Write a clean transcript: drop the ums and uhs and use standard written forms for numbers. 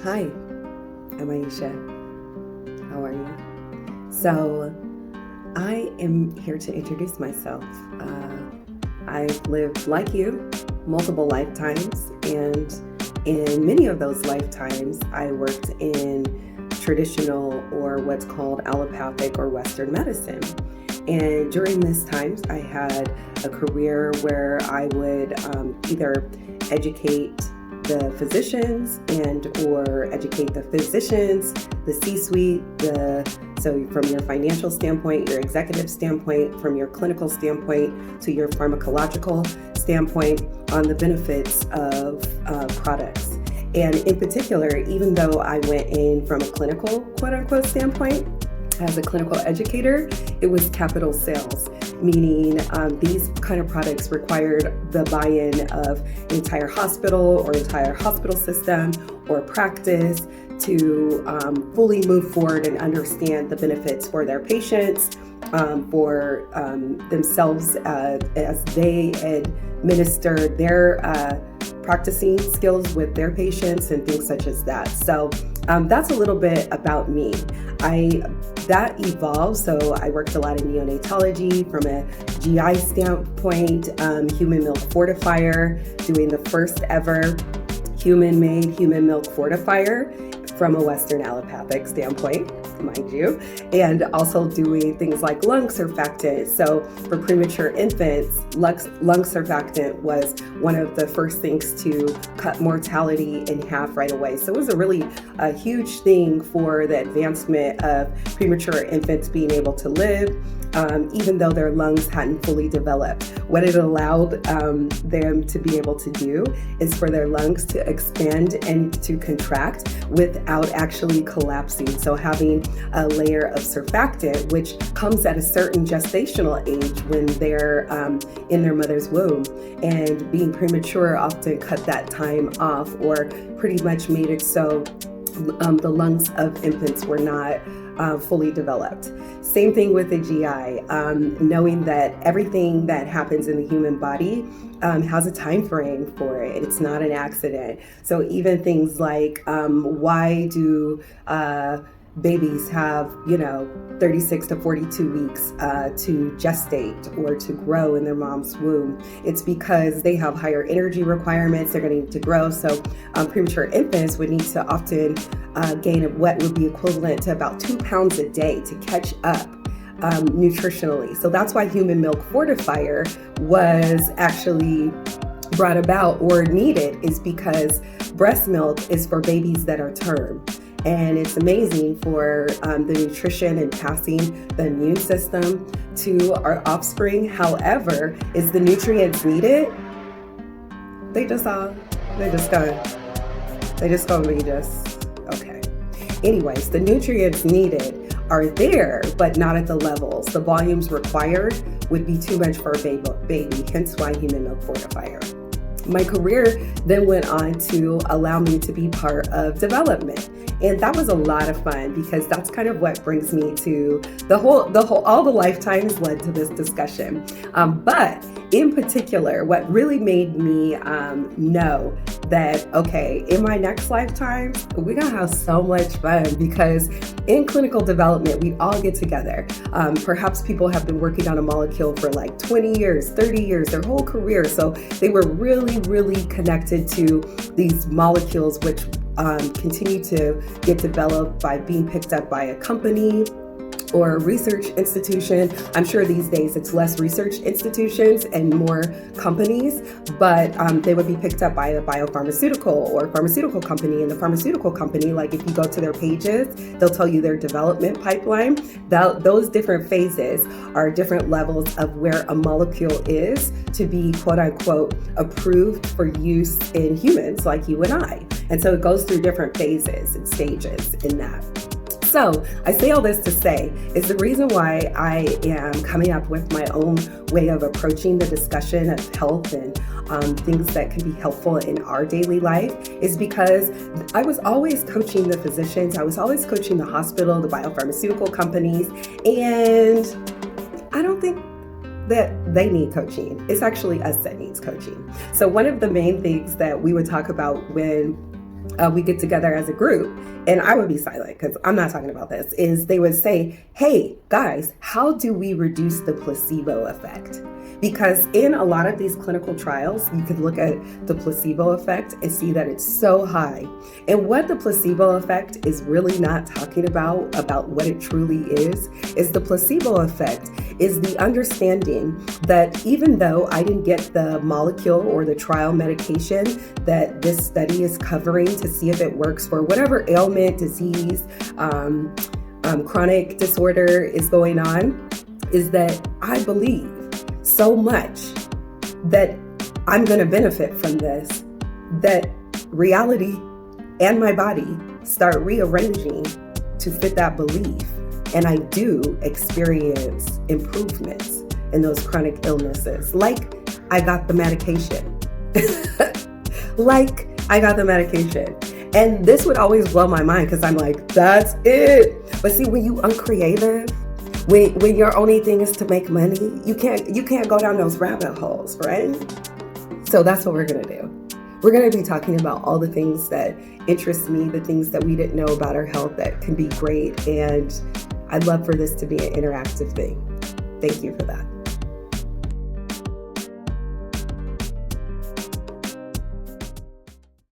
Hi, I'm Aisha. How are you? So, I am here to introduce myself. I've lived, like you, multiple lifetimes, and in many of those lifetimes, I worked in traditional or what's called allopathic or Western medicine. And during this time, I had a career where I would either educate the physicians or educate the physicians, the C-suite, so from your financial standpoint, your executive standpoint, from your clinical standpoint to your pharmacological standpoint on the benefits of products. And in particular, even though I went in from a clinical quote unquote standpoint, as a clinical educator, it was capital sales, meaning these kind of products required the buy-in of an entire hospital or entire hospital system or practice to fully move forward and understand the benefits for their patients, for themselves as they administer their practicing skills with their patients and things such as that. So that's a little bit about me. That evolved, so I worked a lot in neonatology from a GI standpoint, human milk fortifier, doing the first ever human-made human milk fortifier from a Western allopathic standpoint, mind you, and also doing things like lung surfactant. So for premature infants, lung surfactant was one of the first things to cut mortality in half right away. So it was a huge thing for the advancement of premature infants being able to live, even though their lungs hadn't fully developed. What it allowed them to be able to do is for their lungs to expand and to contract without actually collapsing. So having a layer of surfactant, which comes at a certain gestational age when they're in their mother's womb, and being premature often cut that time off or pretty much made it so the lungs of infants were not fully developed. Same thing with the GI, knowing that everything that happens in the human body has a time frame for it. It's not an accident. So even things like why do babies have 36 to 42 weeks to gestate or to grow in their mom's womb? It's because they have higher energy requirements. They're going to need to grow. So premature infants would need to often gain what would be equivalent to about 2 pounds a day to catch up nutritionally. So that's why human milk fortifier was actually brought about or needed, is because breast milk is for babies that are term. And it's amazing for the nutrition and passing the immune system to our offspring. However, is the nutrients needed? They just gonna be just, okay. Anyways, the nutrients needed are there, but not at the levels. The volumes required would be too much for a baby, hence why human milk fortifier. My career then went on to allow me to be part of development. And that was a lot of fun because that's kind of what brings me to all the lifetimes led to this discussion. But in particular, what really made me know that, okay, in my next lifetime, we're gonna have so much fun, because in clinical development, we all get together. Perhaps people have been working on a molecule for like 20 years, 30 years, their whole career. So they were really, really connected to these molecules, which continue to get developed by being picked up by a company or a research institution. I'm sure these days it's less research institutions and more companies, but they would be picked up by a biopharmaceutical or pharmaceutical company. And the pharmaceutical company, like if you go to their pages, they'll tell you their development pipeline. Those different phases are different levels of where a molecule is to be quote unquote approved for use in humans like you and I. And so it goes through different phases and stages in that. So I say all this to say is the reason why I am coming up with my own way of approaching the discussion of health and things that can be helpful in our daily life is because I was always coaching the physicians. I was always coaching the hospital, the biopharmaceutical companies, and I don't think that they need coaching. It's actually us that needs coaching. So one of the main things that we would talk about when we get together as a group, and I would be silent because I'm not talking about this, is they would say, hey, guys, how do we reduce the placebo effect? Because in a lot of these clinical trials, you could look at the placebo effect and see that it's so high. And what the placebo effect is really not talking about what it truly is the placebo effect is the understanding that even though I didn't get the molecule or the trial medication that this study is covering to see if it works for whatever ailment, disease, chronic disorder is going on, is that I believe so much that I'm going to benefit from this, that reality and my body start rearranging to fit that belief. And I do experience improvements in those chronic illnesses. Like I got the medication. And this would always blow my mind because I'm like, that's it. But see, when you uncreative, when your only thing is to make money, you can't go down those rabbit holes, right? So that's what we're gonna do. We're gonna be talking about all the things that interest me, the things that we didn't know about our health that can be great, and I'd love for this to be an interactive thing. Thank you for that.